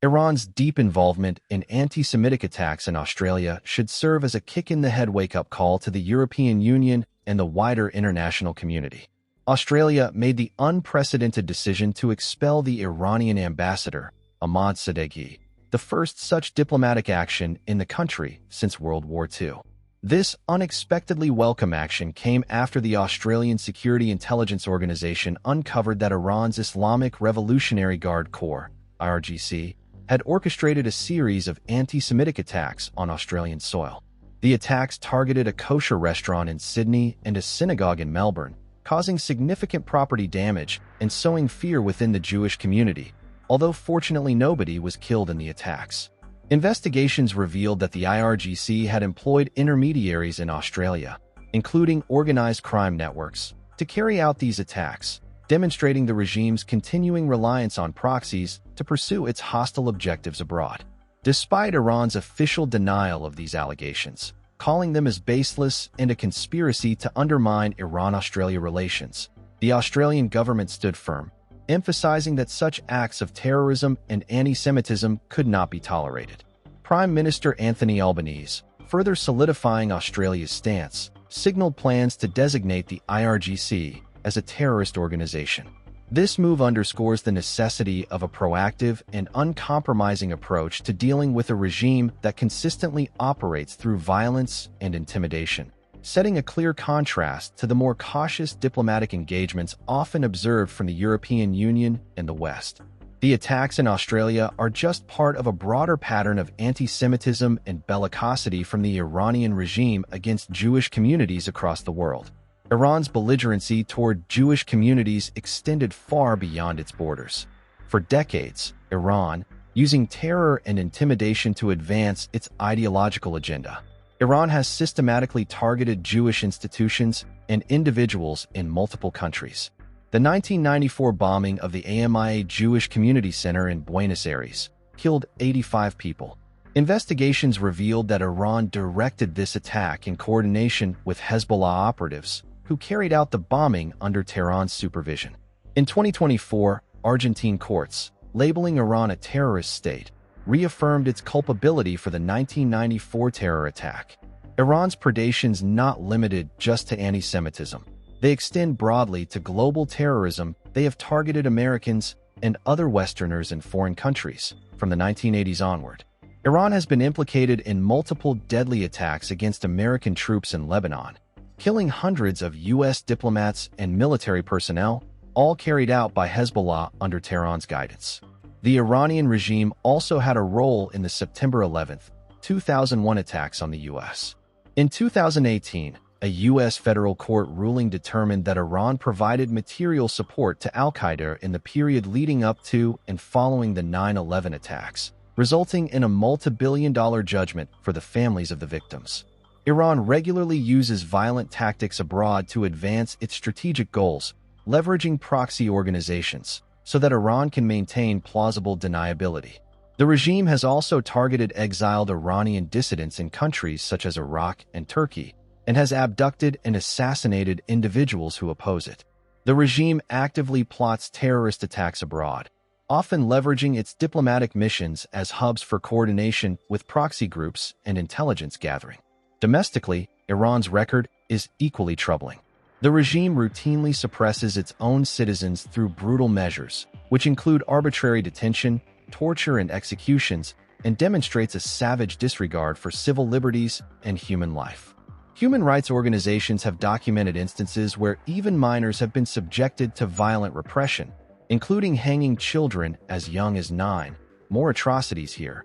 Iran's deep involvement in anti-Semitic attacks in Australia should serve as a kick-in-the-head wake-up call to the European Union and the wider international community. Australia made the unprecedented decision to expel the Iranian ambassador, Rafizadeh, the first such diplomatic action in the country since World War II. This unexpectedly welcome action came after the Australian Security Intelligence Organization uncovered that Iran's Islamic Revolutionary Guard Corps, IRGC, had orchestrated a series of anti-Semitic attacks on Australian soil. The attacks targeted a kosher restaurant in Sydney and a synagogue in Melbourne, causing significant property damage and sowing fear within the Jewish community, although fortunately nobody was killed in the attacks. Investigations revealed that the IRGC had employed intermediaries in Australia, including organized crime networks, to carry out these attacks, demonstrating the regime's continuing reliance on proxies to pursue its hostile objectives abroad. Despite Iran's official denial of these allegations, calling them as baseless and a conspiracy to undermine Iran-Australia relations, the Australian government stood firm, emphasizing that such acts of terrorism and anti-Semitism could not be tolerated. Prime Minister Anthony Albanese, further solidifying Australia's stance, signaled plans to designate the IRGC as a terrorist organization. This move underscores the necessity of a proactive and uncompromising approach to dealing with a regime that consistently operates through violence and intimidation, setting a clear contrast to the more cautious diplomatic engagements often observed from the European Union and the West. The attacks in Australia are just part of a broader pattern of anti-Semitism and bellicosity from the Iranian regime against Jewish communities across the world. Iran's belligerency toward Jewish communities extended far beyond its borders. For decades, Iran, using terror and intimidation to advance its ideological agenda, Iran has systematically targeted Jewish institutions and individuals in multiple countries. The 1994 bombing of the AMIA Jewish Community Center in Buenos Aires killed 85 people. Investigations revealed that Iran directed this attack in coordination with Hezbollah operatives, who carried out the bombing under Tehran's supervision. In 2024, Argentine courts, labeling Iran a terrorist state, reaffirmed its culpability for the 1994 terror attack. Iran's predations not limited just to anti-Semitism. They extend broadly to global terrorism. They have targeted Americans and other Westerners in foreign countries from the 1980s onward. Iran has been implicated in multiple deadly attacks against American troops in Lebanon, killing hundreds of U.S. diplomats and military personnel, all carried out by Hezbollah under Tehran's guidance. The Iranian regime also had a role in the September 11, 2001 attacks on the U.S. In 2018, a U.S. federal court ruling determined that Iran provided material support to al-Qaeda in the period leading up to and following the 9/11 attacks, resulting in a multi-billion-dollar judgment for the families of the victims. Iran regularly uses violent tactics abroad to advance its strategic goals, leveraging proxy organizations, so that Iran can maintain plausible deniability. The regime has also targeted exiled Iranian dissidents in countries such as Iraq and Turkey, and has abducted and assassinated individuals who oppose it. The regime actively plots terrorist attacks abroad, often leveraging its diplomatic missions as hubs for coordination with proxy groups and intelligence gathering. Domestically, Iran's record is equally troubling. The regime routinely suppresses its own citizens through brutal measures, which include arbitrary detention, torture, and executions, and demonstrates a savage disregard for civil liberties and human life. Human rights organizations have documented instances where even minors have been subjected to violent repression, including hanging children as young as 9. More atrocities here.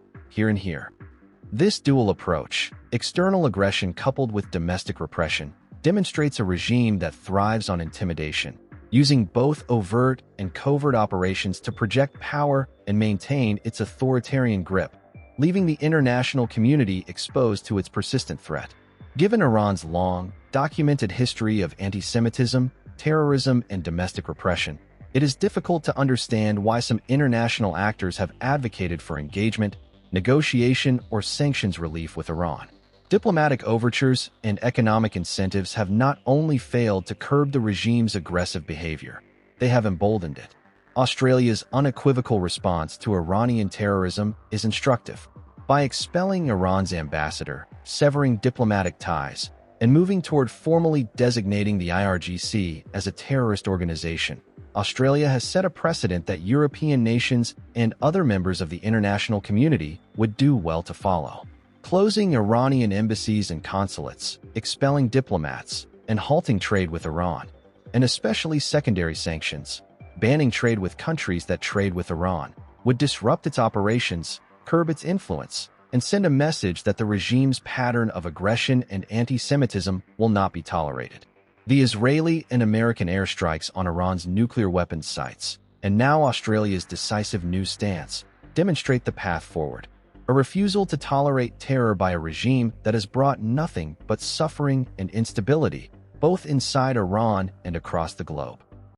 This dual approach, external aggression coupled with domestic repression, demonstrates a regime that thrives on intimidation, using both overt and covert operations to project power and maintain its authoritarian grip, leaving the international community exposed to its persistent threat. Given Iran's long, documented history of anti-Semitism, terrorism, and domestic repression, it is difficult to understand why some international actors have advocated for engagement, negotiation, or sanctions relief with Iran. Diplomatic overtures and economic incentives have not only failed to curb the regime's aggressive behavior, they have emboldened it. Australia's unequivocal response to Iranian terrorism is instructive. By expelling Iran's ambassador, severing diplomatic ties, and moving toward formally designating the IRGC as a terrorist organization, Australia has set a precedent that European nations and other members of the international community would do well to follow. Closing Iranian embassies and consulates, expelling diplomats, and halting trade with Iran, and especially secondary sanctions, banning trade with countries that trade with Iran, would disrupt its operations, curb its influence, and send a message that the regime's pattern of aggression and anti-Semitism will not be tolerated. The Israeli and American airstrikes on Iran's nuclear weapons sites, and now Australia's decisive new stance, demonstrate the path forward. A refusal to tolerate terror by a regime that has brought nothing but suffering and instability, both inside Iran and across the globe.